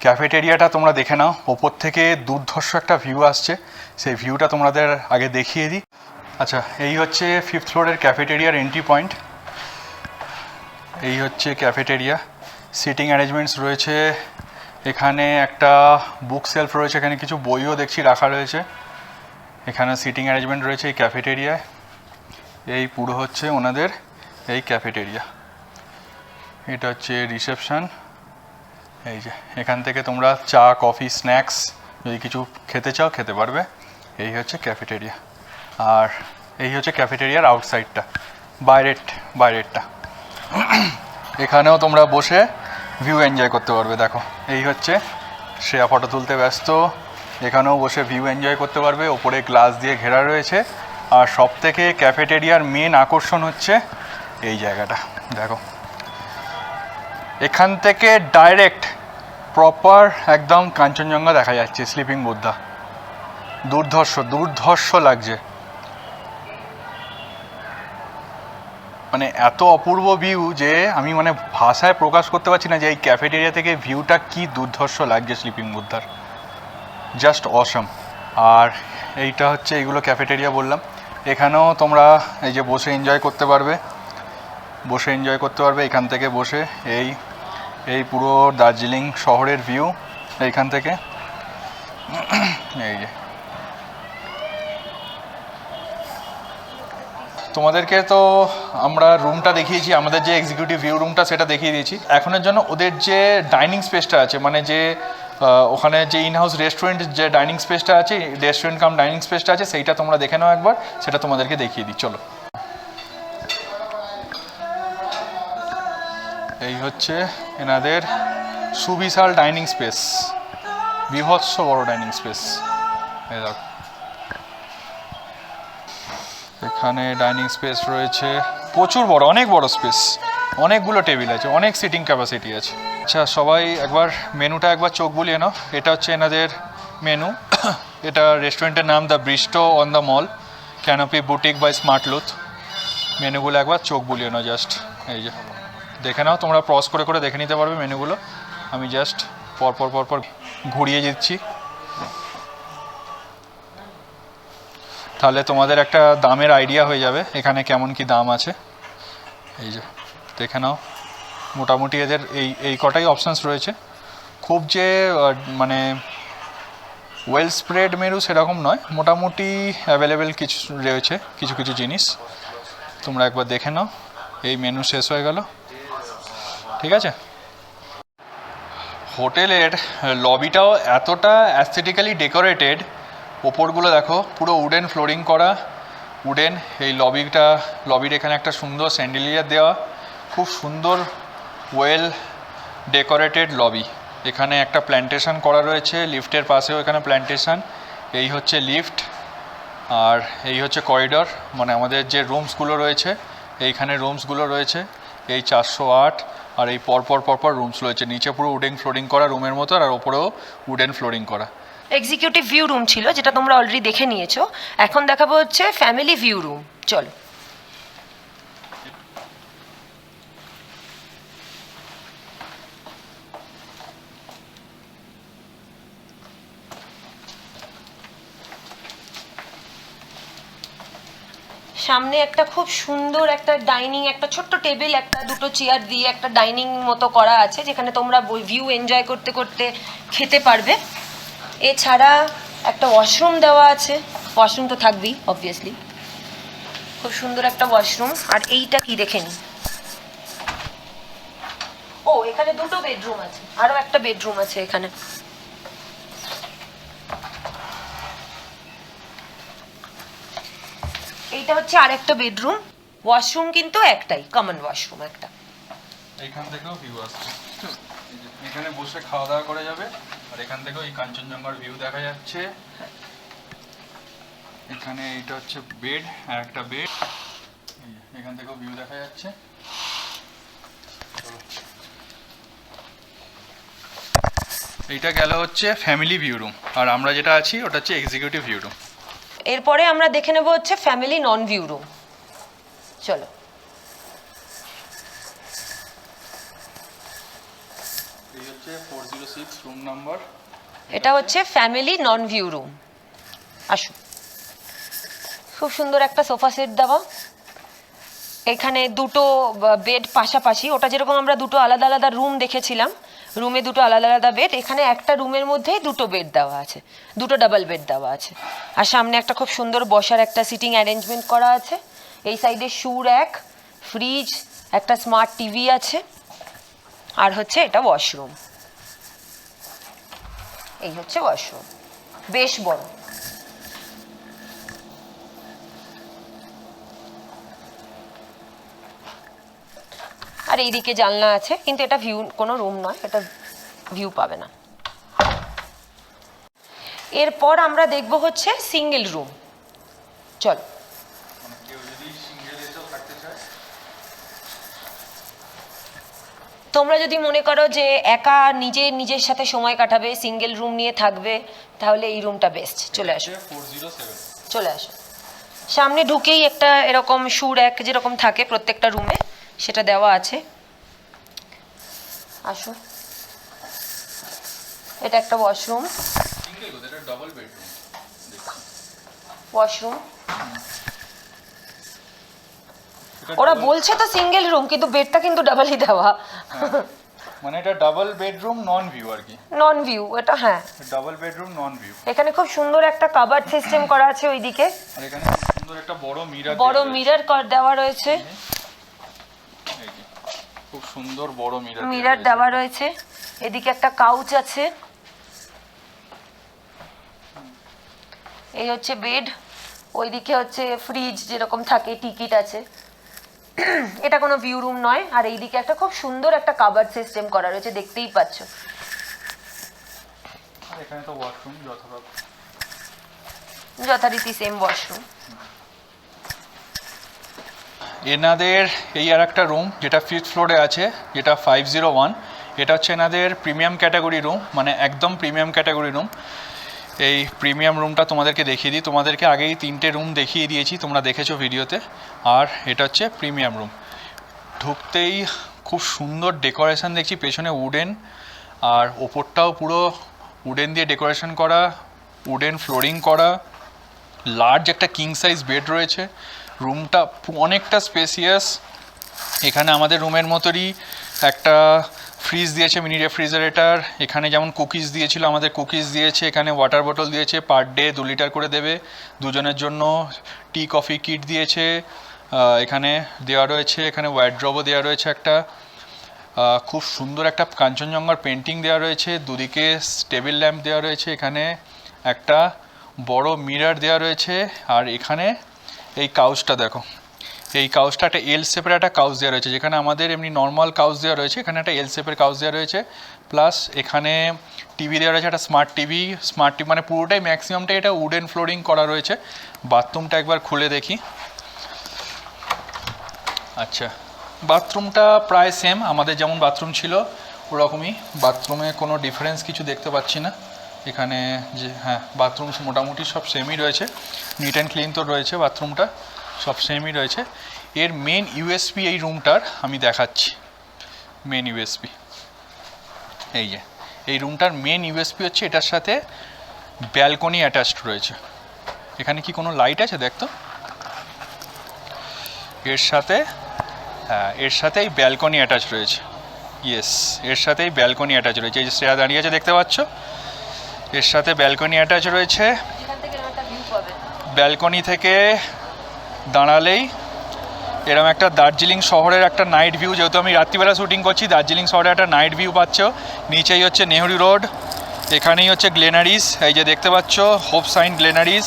ক্যাফেটেরিয়াটা তোমরা দেখে নাও, ওপর থেকে দুর্ধর্ষ একটা ভিউ আসছে, সেই ভিউটা তোমাদের আগে দেখিয়ে দিই। আচ্ছা, এই হচ্ছে 5th ফ্লোরের ক্যাফেটেরিয়ার এন্ট্রি পয়েন্ট। এই হচ্ছে ক্যাফেটেরিয়া, সিটিং অ্যারেঞ্জমেন্টস রয়েছে, এখানে একটা বুক সেলফ রয়েছে, এখানে কিছু বইও দেখছি রাখা রয়েছে। এখানে সিটিং অ্যারেঞ্জমেন্ট রয়েছে এই ক্যাফেটেরিয়ায়। এই পুরো হচ্ছে ওনাদের এই ক্যাফেটেরিয়া, এটা হচ্ছে রিসেপশন। এই যে এখান থেকে তোমরা চা, কফি, স্ন্যাক্স যদি কিছু খেতে চাও খেতে পারবে। এই হচ্ছে ক্যাফেটেরিয়া, আর এই হচ্ছে ক্যাফেটেরিয়ার আউটসাইডটা, বাইরেরটা। এখানেও তোমরা বসে ভিউ এনজয় করতে পারবে। দেখো, এই হচ্ছে শ্রেয়া ফটো তুলতে ব্যস্ত, এখানেও বসে ভিউ এনজয় করতে পারবে। ওপরে গ্লাস দিয়ে ঘেরা রয়েছে, আর সব থেকে ক্যাফেটেরিয়ার মেন আকর্ষণ হচ্ছে এই জায়গাটা। দেখো, এখান থেকে ডাইরেক্ট প্রপার একদম কাঞ্চনজঙ্ঘা দেখা যাচ্ছে, স্লিপিং বুদ্ধা। দুর্ধর্ষ লাগছে, মানে এত অপূর্ব ভিউ যে আমি মানে ভাষায় প্রকাশ করতে পারছি না যে এই ক্যাফেটেরিয়া থেকে ভিউটা কি দুর্ধর্ষ লাগছে স্লিপিং বুদ্ধার, জাস্ট অসম। আর এইটা হচ্ছে, এইগুলো ক্যাফেটেরিয়া বললাম। এখানেও তোমরা এই যে বসে এনজয় করতে পারবে, এখান থেকে বসে এই পুরো দার্জিলিং শহরের ভিউ এইখান থেকে। এই যে তোমাদেরকে তো আমরা রুমটা দেখিয়েছি, আমাদের যে এক্সিকিউটিভ ভিউ রুমটা সেটা দেখিয়ে দিয়েছি। এখনের জন্য ওদের যে ডাইনিং স্পেসটা আছে, মানে যে ওখানে যে ইনহাউস রেস্টুরেন্ট যে ডাইনিং স্পেসটা আছে, রেস্টুরেন্ট কাম ডাইনিং স্পেসটা আছে, সেইটা তোমরা দেখে নাও একবার, সেটা তোমাদেরকে দেখিয়ে দিই। চলো, এই হচ্ছে এনাদের সুবিশাল ডাইনিং স্পেস, বিভৎস বড় ডাইনিং স্পেস। এই দেখো, এখানে ডাইনিং স্পেস রয়েছে প্রচুর বড়, অনেক বড় স্পেস, অনেকগুলো টেবিল আছে, অনেক সিটিং ক্যাপাসিটি আছে। আচ্ছা, সবাই একবার মেনুটা একবার চোখ বুলিয়ে নাও। এটা হচ্ছে এনাদের মেনু। এটা রেস্টুরেন্টের নাম the Bristo on the mall, canopy boutique by smart Luth. মেনুগুলো একবার চোখ বুলিয়ে নাও, জাস্ট এই যে দেখে নাও, তোমরা পজ করে করে দেখে নিতে পারবে মেনুগুলো। আমি জাস্ট পরপর ঘুরিয়ে দিচ্ছি, তাহলে তোমাদের একটা দামের আইডিয়া হয়ে যাবে এখানে কেমন কি দাম আছে। এই যে দেখে নাও, মোটামুটি এদের এই কটাই অপশানস রয়েছে। খুব যে মানে ওয়েল স্প্রেড মেনু সেরকম নয়, মোটামুটি অ্যাভেলেবেল কিছু রয়েছে, কিছু জিনিস তোমরা একবার দেখে নাও। এই মেনু শেষ হয়ে গেল, ঠিক আছে। হোটেলের লবিটাও এতটা অ্যাস্থেটিক্যালি ডেকোরেটেড, ওপরগুলো দেখো পুরো উডেন ফ্লোরিং করা, এই লবির এখানে একটা সুন্দর স্যান্ডেলিয়ার দেওয়া, খুব সুন্দর ওয়েল ডেকোরেটেড লবি। এখানে একটা প্ল্যান্টেশন করা রয়েছে, লিফটের পাশেও এখানে প্ল্যান্টেশন। এই হচ্ছে লিফট, আর এই হচ্ছে করিডর, মানে আমাদের যে রুমসগুলো রয়েছে, এইখানে রুমসগুলো রয়েছে এই 408, আর এই পরপর রুমস রয়েছে। নিচে পুরো উডেন ফ্লোরিং করা রুমের মতো, আর ওপরেও উডেন ফ্লোরিং করা। এক্সিকিউটিভ ভিউ রুম ছিল, যেটা তোমরা অলরেডি দেখে নিয়েছো। এখন দেখাবো হচ্ছে ফ্যামিলি ভিউ রুম। চলো। সামনে একটা খুব সুন্দর একটা ডাইনিং, একটা ছোট্ট টেবিল, একটা দুটো চেয়ার দিয়ে একটা ডাইনিং মতো করা আছে, যেখানে তোমরা ভিউ এনজয় করতে করতে খেতে পারবে। এছাড়া একটা ওয়াশরুম দেওয়া আছে, ওয়াশরুম তো থাকবেই অবভিয়াসলি, খুব সুন্দর একটা ওয়াশরুম। আর এইটা কি দেখে নি, ও এখানে দুটো বেডরুম আছে, আরো একটা বেডরুম আছে এখানে। এইটা হচ্ছে আরেকটা বেডরুম, ওয়াশরুম কিন্তু একটাই, কমন ওয়াশরুম একটা। এইখান থেকেও ভিউ আসছে, এখানে বসে খাওয়া দাওয়া করা যাবে। আর এখান থেকেও এই কাঞ্চনজঙ্ঘার ভিউ দেখা যাচ্ছে। এখানে এইটা হচ্ছে বেড, আর একটা বেড, এখান থেকেও ভিউ দেখা যাচ্ছে। এইটা গেল হচ্ছে ফ্যামিলি ভিউ রুম, আর আমরা যেটা আছি ওটা হচ্ছে এক্সিকিউটিভ ভিউ রুম। এরপরে আমরা দেখে নেব হচ্ছে ফ্যামিলি নন ভিউ রুম। চলো। এই হচ্ছে 406 রুম নাম্বার। এটা হচ্ছে ফ্যামিলি নন ভিউ রুম। আসো, খুব সুন্দর একটা সোফা সেট দেওয়া, এখানে দুটো বেড পাশাপাশি, ওটা যেরকম আমরা দুটো আলাদা আলাদা রুম দেখেছিলাম, রুমে দুটো আলাদা আলাদা বেড, এখানে একটা রুমের মধ্যেই দুটো বেড দেওয়া আছে, দুটো ডাবল বেড দেওয়া আছে। আর সামনে একটা খুব সুন্দর বসার একটা সিটিং অ্যারেঞ্জমেন্ট করা আছে। এই সাইডে শু র্যাক, ফ্রিজ, একটা স্মার্ট টিভি আছে, আর হচ্ছে এটা ওয়াশরুম। এই হচ্ছে ওয়াশরুম, বেশ বড়। আর এইদিকে জানলা আছে, কিন্তু এটা ভিউ কোনো রুম নয়, এটা ভিউ পাবে না। এরপর আমরা দেখব হচ্ছে সিঙ্গেল রুম। চল। তোমরা যদি মনে করো যে একা নিজের সাথে সময় কাটাবে, সিঙ্গেল রুম নিয়ে থাকবে, তাহলে এই রুমটা বেস্ট। চলে আসো, 407। চলে আসো। সামনে ঢুকেই একটা এরকম শু র্যাক যেরকম থাকে প্রত্যেকটা রুমে, সেটা দেওয়া আছে। আসো, এটা একটা ওয়াশরুম। সিঙ্গেল কোথায়, এটা ডাবল বেডরুম। ওয়াশরুম, ওরা বলছে তো সিঙ্গেল রুম, কিন্তু বেডটা কিন্তু ডাবলই দেওয়া। মানে এটা ডাবল বেডরুম নন ভিউ আর কি, নন ভিউ এটা। হ্যাঁ, ডাবল বেডরুম নন ভিউ। এখানে খুব সুন্দর একটা কাবার্ড সিস্টেম করা আছে ওইদিকে, আর এখানে খুব সুন্দর একটা বড় মিরর, বড় মিরর দেওয়া রয়েছে, খুব সুন্দর বড় মিরর দেওয়া রয়েছে। এদিকে একটা কাউচ আছে, এই হচ্ছে বেড, ওইদিকে হচ্ছে ফ্রিজ যেরকম থাকে, টিকিট আছে। এটা কোনো ভিউ রুম নয়। আর এইদিকে একটা খুব সুন্দর একটা কাবার্ড সিস্টেম করা রয়েছে, দেখতেই পাচ্ছ। আর এখানে তো ওয়াশরুম যথারীতি সেম ওয়াশরুম। এনাদের এই আর একটা রুম যেটা 5th ফ্লোরে আছে, যেটা 501, এটা হচ্ছে এনাদের প্রিমিয়াম ক্যাটাগরি রুম, মানে একদম প্রিমিয়াম ক্যাটাগরি রুম। এই প্রিমিয়াম রুমটা তোমাদেরকে দেখিয়ে দিই, তোমাদেরকে আগেই 3টে রুম দেখিয়ে দিয়েছি, তোমরা দেখেছো ভিডিওতে। আর এটা হচ্ছে প্রিমিয়াম রুম। ঢুকতেই খুব সুন্দর ডেকোরেশন দেখছি, পেছনে উডেন, আর ওপরটাও পুরো উডেন দিয়ে ডেকোরেশন করা, উডেন ফ্লোরিং করা, লার্জ একটা কিং সাইজ বেড রয়েছে। রুমটা অনেকটা স্পেসিয়াস। এখানে আমাদের রুমের মতোই একটা ফ্রিজ দিয়েছে, মিনি রেফ্রিজারেটর। এখানে যেমন কুকিজ দিয়েছিল, আমাদের কুকিজ দিয়েছে। এখানে ওয়াটার বোতল দিয়েছে, পার ডে 2 লিটার করে দেবে দুজনের জন্য। টি কফি কিট দিয়েছে, এখানে দেওয়া রয়েছে। এখানে ওয়ার্ড্রবও দেওয়া রয়েছে একটা। খুব সুন্দর একটা কাঞ্চনজঙ্ঘার পেন্টিং দেওয়া রয়েছে, দুদিকে টেবিল ল্যাম্প দেওয়া রয়েছে। এখানে একটা বড় মিরর দেওয়া রয়েছে। আর এখানে এই কাউচটা দেখো, এই কাউচটা একটা এল শেপের একটা কাউচ দেওয়া রয়েছে, যেখানে আমাদের এমনি নর্মাল কাউচ দেওয়া রয়েছে, এখানে একটা এল শেপের কাউচ দেওয়া রয়েছে। প্লাস এখানে টিভি দেওয়া রয়েছে, একটা স্মার্ট টিভি। মানে পুরোটাই ম্যাক্সিমামটাই এটা উডেন ফ্লোরিং করা রয়েছে। বাথরুমটা একবার খুলে দেখি। আচ্ছা, বাথরুমটা প্রায় সেম আমাদের যেমন বাথরুম ছিল ওরকমই। বাথরুমে কোনো ডিফারেন্স কিছু দেখতে পাচ্ছি না এখানে। যে হ্যাঁ, বাথরুম মোটামুটি সব সেমই রয়েছে, নিট অ্যান্ড ক্লিন তো রয়েছে, বাথরুমটা সব সেমই রয়েছে। এর মেন ইউএসপি এই রুমটার আমি দেখাচ্ছি। মেন ইউএসপি এই যে, এই রুমটার মেন ইউএসপি হচ্ছে এটার সাথে ব্যালকনি অ্যাটাচড রয়েছে। এখানে কি কোনো লাইট আছে দেখতো? এর সাথে এর সাথেই ব্যালকনি অ্যাটাচ রয়েছে। ইয়েস, এর সাথেই ব্যালকনি অ্যাটাচ রয়েছে। এই যে শ্রেয়া দাঁড়িয়ে আছে দেখতে পাচ্ছ, এর সাথে ব্যালকনি অ্যাটাচ রয়েছে। ব্যালকনি থেকে দাঁড়ালেই এরকম একটা দার্জিলিং শহরের একটা নাইট ভিউ, যেহেতু আমি রাত্রিবেলা শ্যুটিং করছি, দার্জিলিং শহরের একটা নাইট ভিউ পাচ্ছ। নিচেই হচ্ছে নেহরু রোড, এখানেই হচ্ছে গ্লেনারিস, এই যে দেখতে পাচ্ছ হোপ সাইন গ্লেনারিস,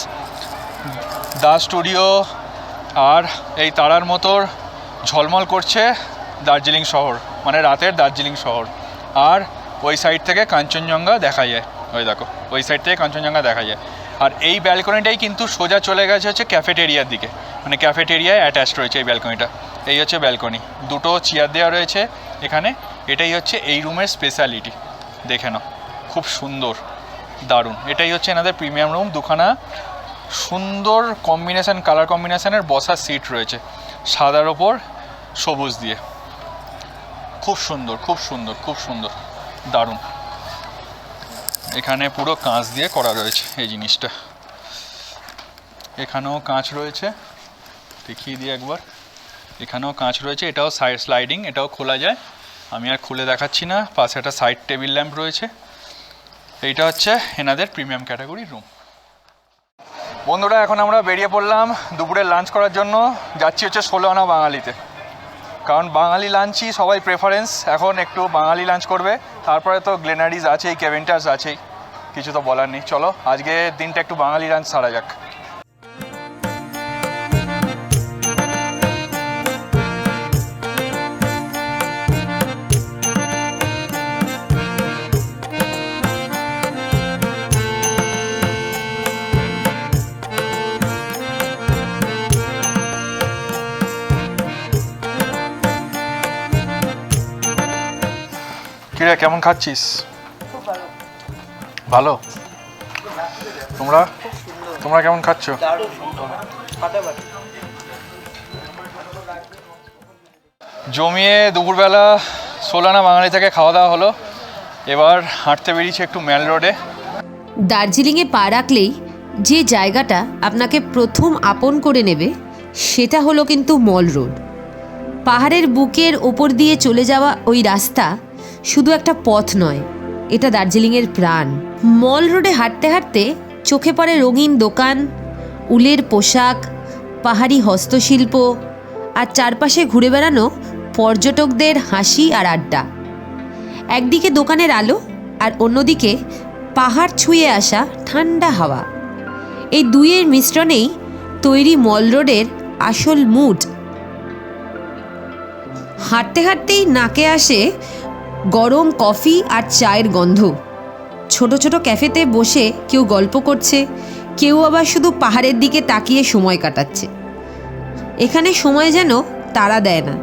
দা স্টুডিও, আর এই তারার মতো ঝলমল করছে দার্জিলিং শহর, মানে রাতের দার্জিলিং শহর। আর ওই সাইড থেকে কাঞ্চনজঙ্ঘা দেখা যায়, ওই দেখো ওই সাইড থেকে কাঞ্চনজঙ্ঘা দেখা যায়। আর এই ব্যালকনিটাই কিন্তু সোজা চলে গেছে হচ্ছে ক্যাফেটেরিয়ার দিকে, মানে ক্যাফেটেরিয়ায় অ্যাটাচড রয়েছে এই ব্যালকনিটা। এই হচ্ছে ব্যালকনি, দুটো চেয়ার দেওয়া রয়েছে এখানে। এটাই হচ্ছে এই রুমের স্পেশালিটি, দেখে নাও খুব সুন্দর, দারুণ। এটাই হচ্ছে এনাদের প্রিমিয়াম রুম। দুখানা সুন্দর কম্বিনেশান, কালার কম্বিনেশানের বসার সিট রয়েছে সাদার ওপর সবুজ দিয়ে, খুব সুন্দর খুব সুন্দর খুব সুন্দর, দারুণ। এখানে পুরো কাঁচ দিয়ে করা রয়েছে এই জিনিসটা, এখানেও কাঁচ রয়েছে, দেখিয়ে দিই একবার। এখানেও কাঁচ রয়েছে, এটাও সাইড স্লাইডিং, এটাও খোলা যায়। আমি আর খুলে দেখাচ্ছি না। পাশে একটা সাইড টেবিল ল্যাম্প রয়েছে। এইটা হচ্ছে এনাদের প্রিমিয়াম ক্যাটাগরির রুম। বন্ধুরা, এখন আমরা বেরিয়ে পড়লাম দুপুরে লাঞ্চ করার জন্য। যাচ্ছি হচ্ছে 16 আনা বাঙালিতে, কারণ বাঙালি লাঞ্চই সবাই প্রেফারেন্স। এখন একটু বাঙালি লাঞ্চ করবে, তারপরে তো গ্লেনারিজ আছেই, কেভেন্টার্স আছেই, কিছু তো বলার নেই। চলো আজকে দিনটা একটু বাঙালি লাঞ্চ সারা যাক। কিরে, কেমন খাচ্ছিস? ভালো। তোমরা কেমন খাচ্ছ? জমিয়ে দুপুরবেলা 16 আনা বাঙালি থেকে খাওয়া দাওয়া হলো। এবার হাঁটতে বেরিয়েছি একটু ম্যাল রোডে। দার্জিলিংয়ে পা রাখলেই যে জায়গাটা আপনাকে প্রথম আপন করে নেবে সেটা হলো কিন্তু মল রোড। পাহাড়ের বুকের ওপর দিয়ে চলে যাওয়া ওই রাস্তা শুধু একটা পথ নয়, এটা দার্জিলিংয়ের প্রাণ। মল রোডে হাঁটতে হাঁটতে চোখে পড়ে রঙিন দোকান, উলের পোশাক, পাহাড়ি হস্তশিল্প, আর চারপাশে ঘুরে বেড়ানো পর্যটকদের হাসি আর আড্ডা। একদিকে দোকানের আলো আর অন্যদিকে পাহাড় ছুঁয়ে আসা ঠান্ডা হাওয়া। এই দুইয়ের মিশ্রণেই তৈরি মল রোডের আসল মুড। হাঁটতে হাঁটতেই নাকে আসে গরম কফি আর চায়ের গন্ধ। ছোট ছোট ক্যাফেতে বসে কেউ গল্প করছে, কেউ আবার শুধু পাহাড়ের দিকে তাকিয়ে সময় কাটাচ্ছে। এখানে সময় যেন তাড়া দেয় না,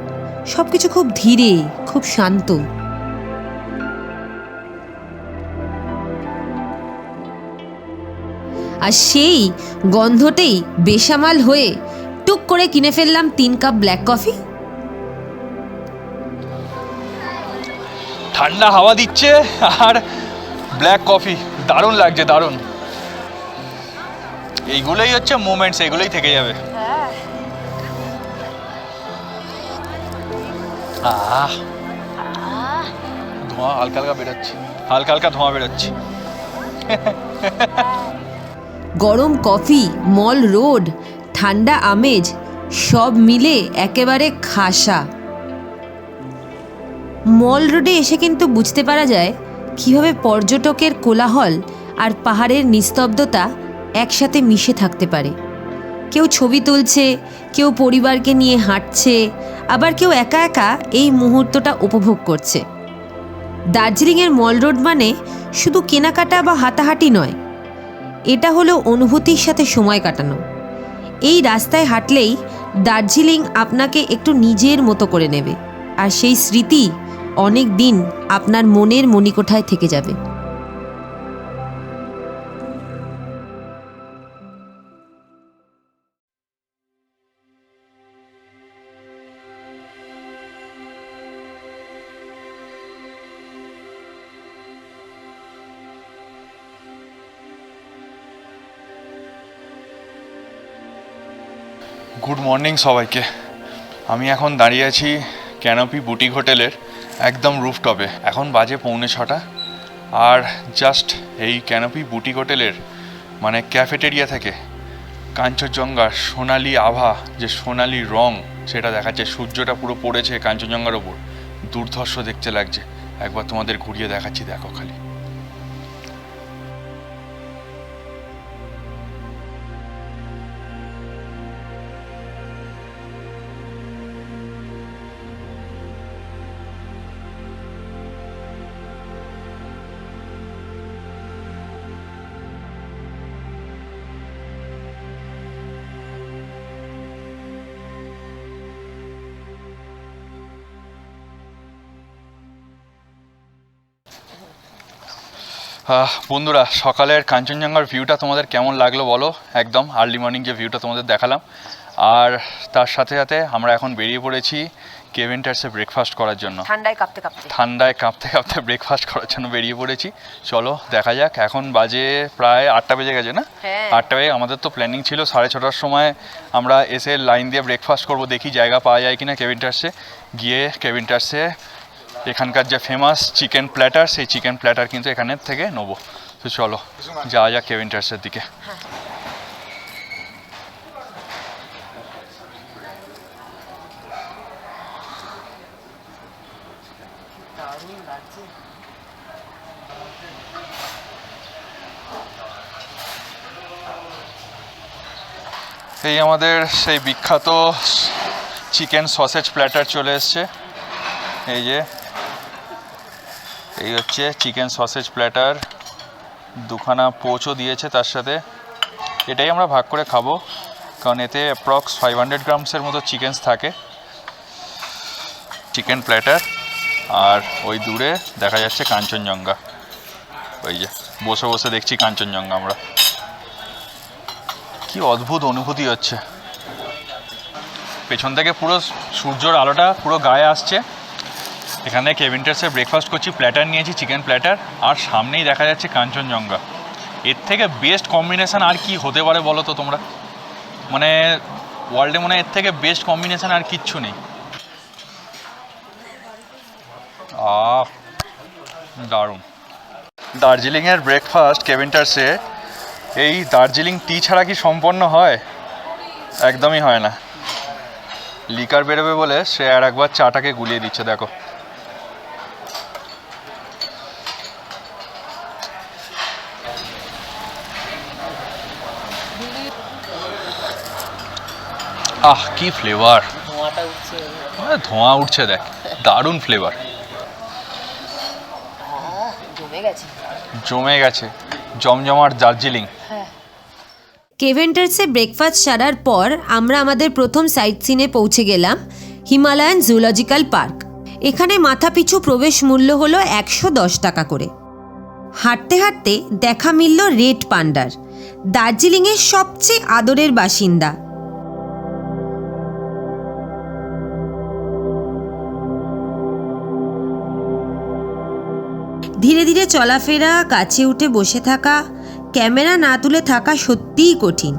সব কিছু খুব ধীরে, খুব শান্ত। আর সেই গন্ধতেই বেসামাল হয়ে টুক করে কিনে ফেললাম 3 কাপ ব্ল্যাক কফি। ঠান্ডা হাওয়া দিচ্ছে আর ব্ল্যাক কফি, দারুণ লাগছে, দারুণ। এইগুলোই হচ্ছে মোমেন্টস, এগুলোই থেকে যাবে। ধোঁয়া হালকা হালকা বেরোচ্ছে, হালকা হালকা ধোঁয়া বেরোচ্ছে। গরম কফি, মল রোড, ঠান্ডা আমেজ, সব মিলে একেবারে খাসা। মল রোডে এসে কিন্তু বুঝতে পারা যায় কীভাবে পর্যটকের কোলাহল আর পাহাড়ের নিস্তব্ধতা একসাথে মিশে থাকতে পারে। কেউ ছবি তুলছে, কেউ পরিবারকে নিয়ে হাঁটছে, আবার কেউ একা একা এই মুহূর্তটা উপভোগ করছে। দার্জিলিংয়ের মল রোড মানে শুধু কেনাকাটা বা হাঁটাহাঁটি নয়, এটা হলো অনুভূতির সাথে সময় কাটানো। এই রাস্তায় হাঁটলেই দার্জিলিং আপনাকে একটু নিজের মতো করে নেবে, আর সেই স্মৃতি অনেক দিন আপনার মনের মণিকোঠায় থেকে যাবে। গুড মর্নিং সবাইকে। আমি এখন দাঁড়িয়ে আছি ক্যানোপি বুটিক হোটেলের একদম রুফটপে। এখন বাজে 5:45 আর জাস্ট এই ক্যানোপি বুটিক হোটেলের মানে ক্যাফেটেরিয়া থেকে কাঞ্চনজঙ্ঘার সোনালি আভা, যে সোনালি রং সেটা দেখাচ্ছে। সূর্যটা পুরো পড়েছে কাঞ্চনজঙ্ঘার ওপর, দুর্ধর্ষ দেখতে লাগছে। একবার তোমাদের ঘুরিয়ে দেখাচ্ছি, দেখো খালি। বন্ধুরা, সকালের কাঞ্চনজঙ্ঘার ভিউটা তোমাদের কেমন লাগলো বলো। একদম আর্লি মর্নিং যে ভিউটা তোমাদের দেখালাম, আর তার সাথে সাথে আমরা এখন বেরিয়ে পড়েছি কেভেন্টার্সে ব্রেকফাস্ট করার জন্য। ঠান্ডায় কাঁপতে কাঁপতে ব্রেকফাস্ট করার জন্য বেরিয়ে পড়েছি। চলো দেখা যাক। এখন বাজে প্রায় 8টা বেজে গেছে না? 8টা বেজে। আমাদের তো প্ল্যানিং ছিল 6:30টার সময় আমরা এসে লাইন দিয়ে ব্রেকফাস্ট করব। দেখি জায়গা পাওয়া যায় কিনা কেভেন্টার্সে। গিয়ে কেভেন্টার্সে এখানকার যে ফেমাস চিকেন প্ল্যাটার, সেই চিকেন প্ল্যাটার কিন্তু এখানের থেকে নেবো। তো চলো যাওয়া যাক কেভেন্টার্সের দিকে। এই আমাদের সেই বিখ্যাত চিকেন সসেজ প্ল্যাটার চলে এসছে। এই যে এই হচ্ছে চিকেন সসেজ প্ল্যাটার, 2খানা পোচও দিয়েছে তার সাথে। এটাই আমরা ভাগ করে খাবো, কারণ এতে অ্যাপ্রক্স 500 গ্রামসের মতো চিকেনস থাকে। চিকেন প্ল্যাটার, আর ওই দূরে দেখা যাচ্ছে কাঞ্চনজঙ্ঘা। ওই যে বসে বসে দেখছি কাঞ্চনজঙ্ঘা আমরা। কি অদ্ভুত অনুভূতি হচ্ছে। পেছন থেকে পুরো সূর্যের আলোটা পুরো গায়ে আসছে। এখানে কেভেন্টার্সে ব্রেকফাস্ট করছি, প্ল্যাটার নিয়েছি চিকেন প্ল্যাটার, আর সামনেই দেখা যাচ্ছে কাঞ্চনজঙ্ঘা। এর থেকে বেস্ট কম্বিনেশান আর কি হতে পারে বলো তো তোমরা? মানে ওয়ার্ল্ডে মনে হয় এর থেকে বেস্ট কম্বিনেশান আর কিচ্ছু নেই। দারুণ। দার্জিলিংয়ের ব্রেকফাস্ট কেভেন্টার্সে এই দার্জিলিং টি ছাড়া কি সম্পন্ন হয়? একদমই হয় না। লিকার বেরোবে বলে সে আর একবার চাটাকে গুলিয়ে দিচ্ছে, দেখো। আহ, কি ফ্লেভার! ধোঁয়া উঠছে, দেখ, দারুণ ফ্লেভার। জমে গেছে জমজমাট দার্জিলিং। কেভেন্টার্সে ব্রেকফাস্ট সারার পর আমরা আমাদের প্রথম সাইট সিনে পৌঁছে গেলাম হিমালয়ান জুলজিক্যাল পার্ক। এখানে মাথাপিছু প্রবেশ মূল্য হলো 110 টাকা করে। হাঁটতে হাঁটতে দেখা মিলল রেড পান্ডার, দার্জিলিংয়ের সবচেয়ে আদরের বাসিন্দা। ধীরে ধীরে চলাফেরা, কাছে উঠে বসে থাকা, ক্যামেরা না তুলে থাকা সত্যিই কঠিন।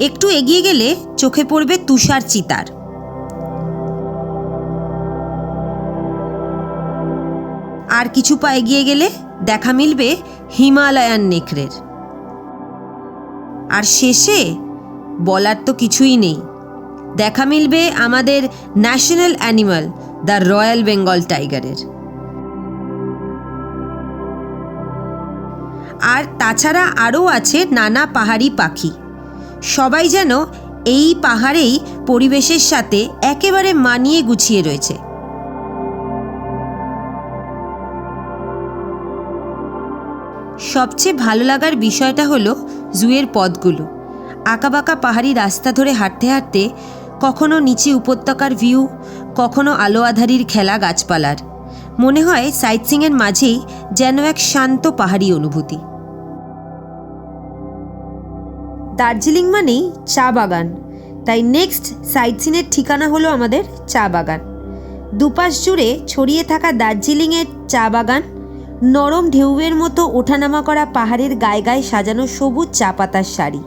একটু এগিয়ে গেলে চোখে পড়বে তুষার চিতার। আর কিছু পা এগিয়ে গেলে দেখা মিলবে হিমালয়ান নেকড়ের। আর শেষে বলার তো কিছুই নেই, দেখা মিলবে আমাদের national animal the royal Bengal টাইগারের। আর তাছাড়া আরও আছে নানা পাহাড়ি পাখি। সবাই যেন এই পাহাড়েই পরিবেশের সাথে একেবারে মানিয়ে গুছিয়ে রয়েছে। সবচেয়ে ভালো লাগার বিষয়টা হলো জুয়ের পথগুলো। আঁকাবাঁকা পাহাড়ি রাস্তা ধরে হাঁটতে হাঁটতে কখনো নিচে উপত্যকার ভিউ, কখনো আলো আঁধারির খেলা গাছপালার। মনে হয় সাইটসিংয়ের মাঝেই যেন এক শান্ত পাহাড়ি অনুভূতি। দার্জিলিং মানেই চা বাগান, তাই নেক্সট সাইটসিনের ঠিকানা হলো আমাদের চা বাগান। দুপাশ জুড়ে ছড়িয়ে থাকা দার্জিলিংয়ের চা বাগান নরম ঢেউয়ের মতো ওঠানামা করা পাহাড়ের গায়ে গায়ে সাজানো সবুজ চা পাতার সারি।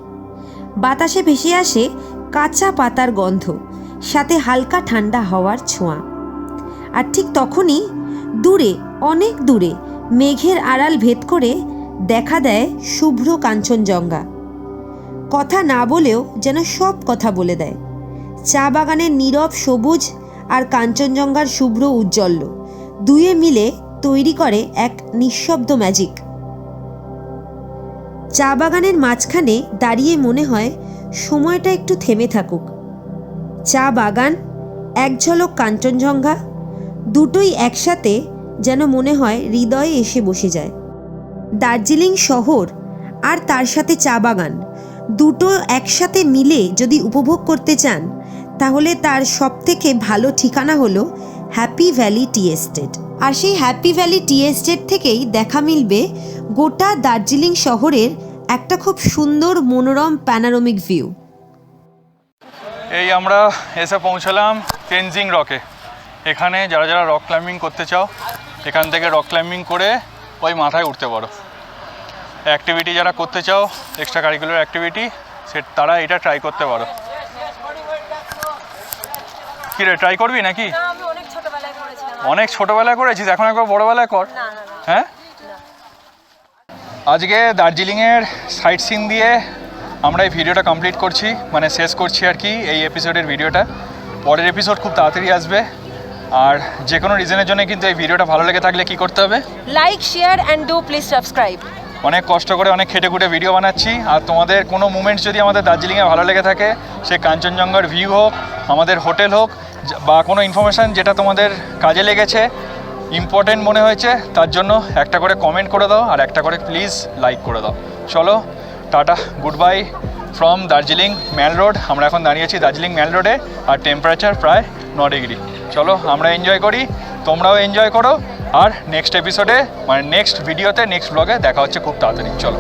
বাতাসে ভেসে আসে কাঁচা পাতার গন্ধ, সাথে হালকা ঠান্ডা হাওয়ার ছোঁয়া। আর ঠিক তখনই দূরে, অনেক দূরে, মেঘের আড়াল ভেদ করে দেখা দেয় শুভ্র কাঞ্চনজঙ্ঘা। কথা না বলেও যেন সব কথা বলে দেয়। চা বাগানের নীরব সবুজ আর কাঞ্চনজঙ্ঘার শুভ্র উজ্জ্বল্য দুয়ে মিলে তৈরি করে এক নিঃশব্দ ম্যাজিক। চা বাগানের মাঝখানে দাঁড়িয়ে মনে হয় সময়টা একটু থেমে থাকুক। চা বাগান, এক ঝলক কাঞ্চনজঙ্ঘা, দুটোই একসাথে যেন মনে হয় হৃদয়ে এসে বসে যায়। দার্জিলিং শহর আর তার সাথে চা বাগান দুটো একসাথে মিলে যদি উপভোগ করতে চান, তাহলে তার সবথেকে ভালো ঠিকানা হলো হ্যাপি ভ্যালি টি এস্টেট। আর সেই হ্যাপি ভ্যালি টি এস্টেট থেকেই দেখা মিলবে গোটা দার্জিলিং শহরের একটা খুব সুন্দর মনোরম প্যানোরামিক ভিউ। এই আমরা এসে পৌঁছলাম তেনজিং রকে। এখানে যারা যারা রক ক্লাইম্বিং করতে চাও, এখান থেকে রক ক্লাইম্বিং করে ওই মাথায় উঠতে পারো। অ্যাক্টিভিটি যারা করতে চাও, এক্সট্রা কারিকুলার অ্যাক্টিভিটি, তারা এটা ট্রাই করতে পারো। কি রে, ট্রাই করবি নাকি? অনেক ছোটবেলায় করেছিস, এখন একবার বড়বেলায় কর। হ্যাঁ, আজকে দার্জিলিংয়ের সাইট সিন দিয়ে আমরা এই ভিডিওটা কমপ্লিট করছি, মানে শেষ করছি আর কি এই এপিসোডের ভিডিওটা। পরের এপিসোড খুব তাড়াতাড়ি আসবে। আর যে কোনো রিজনের জন্য কিন্তু এই ভিডিওটা ভালো লেগে থাকলে কি করতে হবে? Like, share and do please subscribe. অনেক কষ্ট করে, অনেক খেটে খুঁটে ভিডিও বানাচ্ছি। আর তোমাদের কোনো মুমেন্টস যদি আমাদের দার্জিলিংয়ে ভালো লেগে থাকে, সে কাঞ্চনজঙ্ঘার ভিউ হোক, আমাদের হোটেল হোক, বা কোনো ইনফরমেশান যেটা তোমাদের কাজে লেগেছে, ইম্পর্টেন্ট মনে হয়েছে, তার জন্য একটা করে কমেন্ট করে দাও আর একটা করে প্লিজ লাইক করে দাও। চলো, টাটা, good bye from Darjeeling Mall Road. আমরা এখন দাঁড়িয়েছি দার্জিলিং ম্যাল রোডে, আর টেম্পারেচার প্রায় 9 ডিগ্রি। চলো, আমরা এনজয় করি, তোমরাও এনজয় করো। আর নেক্সট এপিসোডে, মানে নেক্সট ভিডিওতে, নেক্সট ব্লগে দেখা হচ্ছে খুব তাড়াতাড়ি। চলো।